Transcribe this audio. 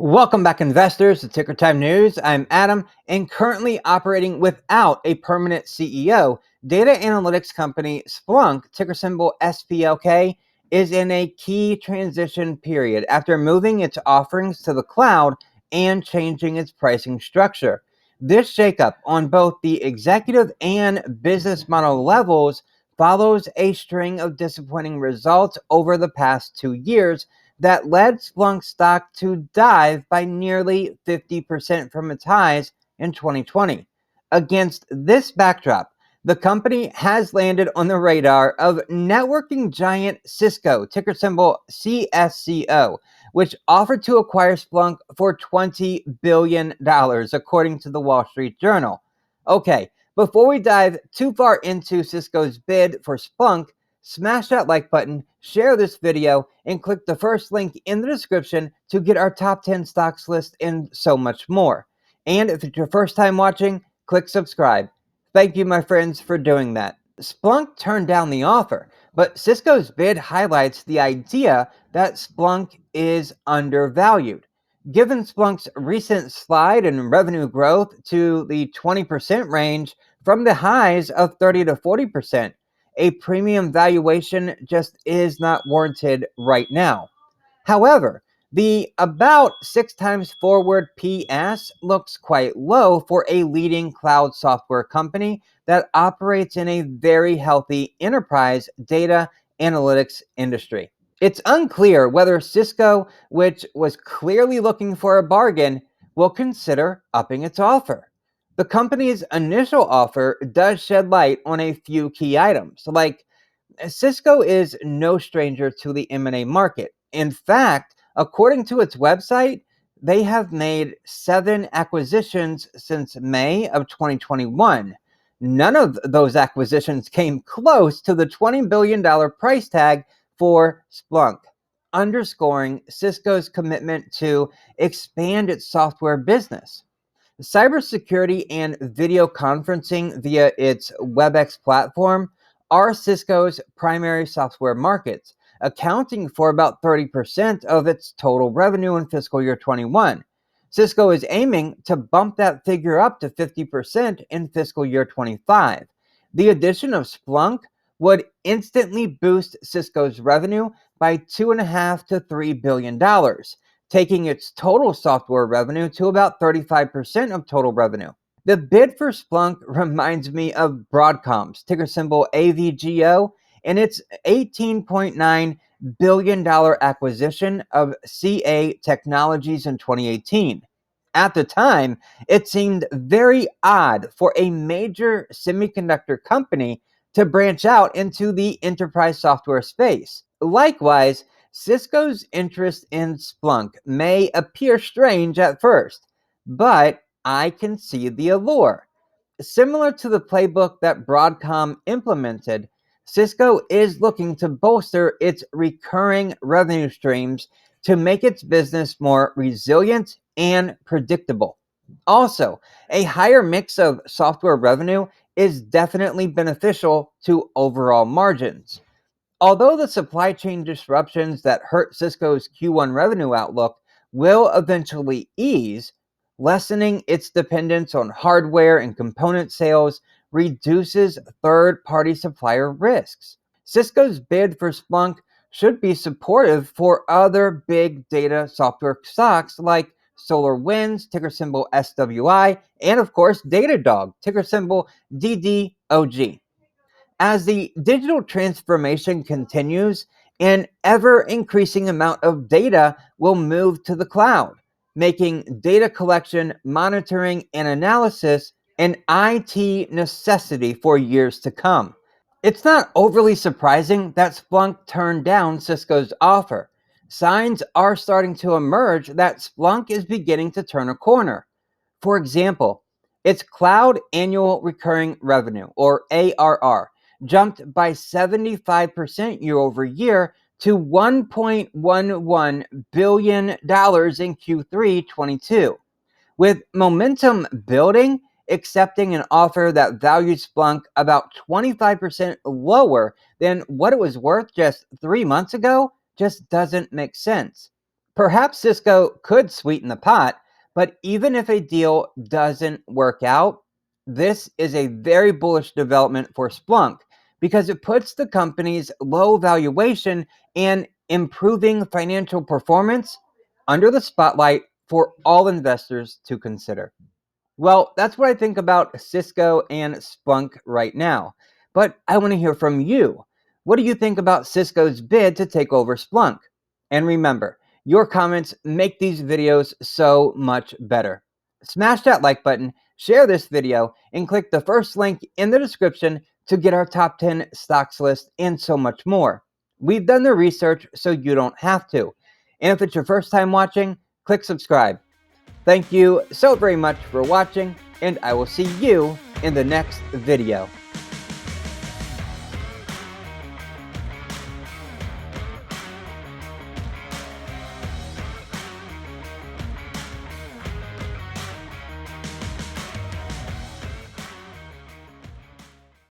Welcome back, investors, to Ticker Time News. I'm Adam, and currently operating without a permanent CEO. Data analytics company Splunk, ticker symbol SPLK, is in a key transition period after moving its offerings to the cloud and changing its pricing structure. This shakeup on both the executive and business model levels follows a string of disappointing results over the past 2 years that led Splunk stock to dive by nearly 50% from its highs in 2020. Against this backdrop, the company has landed on the radar of networking giant Cisco, ticker symbol CSCO, which offered to acquire Splunk for $20 billion, according to the Wall Street Journal. Okay, before we dive too far into Cisco's bid for Splunk, smash that like button, share this video, and click the first link in the description to get our top 10 stocks list and so much more. And if it's your first time watching, click subscribe. Thank you, my friends, for doing that. Splunk turned down the offer, but Cisco's bid highlights the idea that Splunk is undervalued. Given Splunk's recent slide in revenue growth to the 20% range from the highs of 30 to 40%, a premium valuation just is not warranted right now. However, the about 6 times forward PS looks quite low for a leading cloud software company that operates in a very healthy enterprise data analytics industry. It's unclear whether Cisco, which was clearly looking for a bargain, will consider upping its offer. The company's initial offer does shed light on a few key items, like Cisco is no stranger to the M&A market. In fact, according to its website, they have made 7 acquisitions since May of 2021. None of those acquisitions came close to the $20 billion price tag for Splunk, underscoring Cisco's commitment to expand its software business. Cybersecurity and video conferencing via its WebEx platform are Cisco's primary software markets, accounting for about 30% of its total revenue in fiscal year 21. Cisco is aiming to bump that figure up to 50% in fiscal year 25. The addition of Splunk would instantly boost Cisco's revenue by $2.5 to $3 billion, taking its total software revenue to about 35% of total revenue. The bid for Splunk reminds me of Broadcom's, ticker symbol AVGO, and its $18.9 billion acquisition of CA Technologies in 2018. At the time, it seemed very odd for a major semiconductor company to branch out into the enterprise software space. Likewise, Cisco's interest in Splunk may appear strange at first, but I can see the allure. Similar to the playbook that Broadcom implemented, Cisco is looking to bolster its recurring revenue streams to make its business more resilient and predictable. Also, a higher mix of software revenue is definitely beneficial to overall margins. Although the supply chain disruptions that hurt Cisco's Q1 revenue outlook will eventually ease, lessening its dependence on hardware and component sales reduces third-party supplier risks. Cisco's bid for Splunk should be supportive for other big data software stocks like SolarWinds, ticker symbol SWI, and of course Datadog, ticker symbol DDOG. As the digital transformation continues, an ever-increasing amount of data will move to the cloud, making data collection, monitoring, and analysis an IT necessity for years to come. It's not overly surprising that Splunk turned down Cisco's offer. Signs are starting to emerge that Splunk is beginning to turn a corner. For example, its cloud annual recurring revenue, or ARR, jumped by 75% year over year to $1.11 billion in Q3 22. With momentum building, accepting an offer that valued Splunk about 25% lower than what it was worth just 3 months ago just doesn't make sense. Perhaps Cisco could sweeten the pot, but even if a deal doesn't work out, this is a very bullish development for Splunk because it puts the company's low valuation and improving financial performance under the spotlight for all investors to consider. Well, that's what I think about Cisco and Splunk right now. But I want to hear from you. What do you think about Cisco's bid to take over Splunk? And remember, your comments make these videos so much better. Smash that like button, share this video, and click the first link in the description to get our top 10 stocks list and so much more. We've done the research so you don't have to. And if it's your first time watching, click subscribe. Thank you so very much for watching, and I will see you in the next video.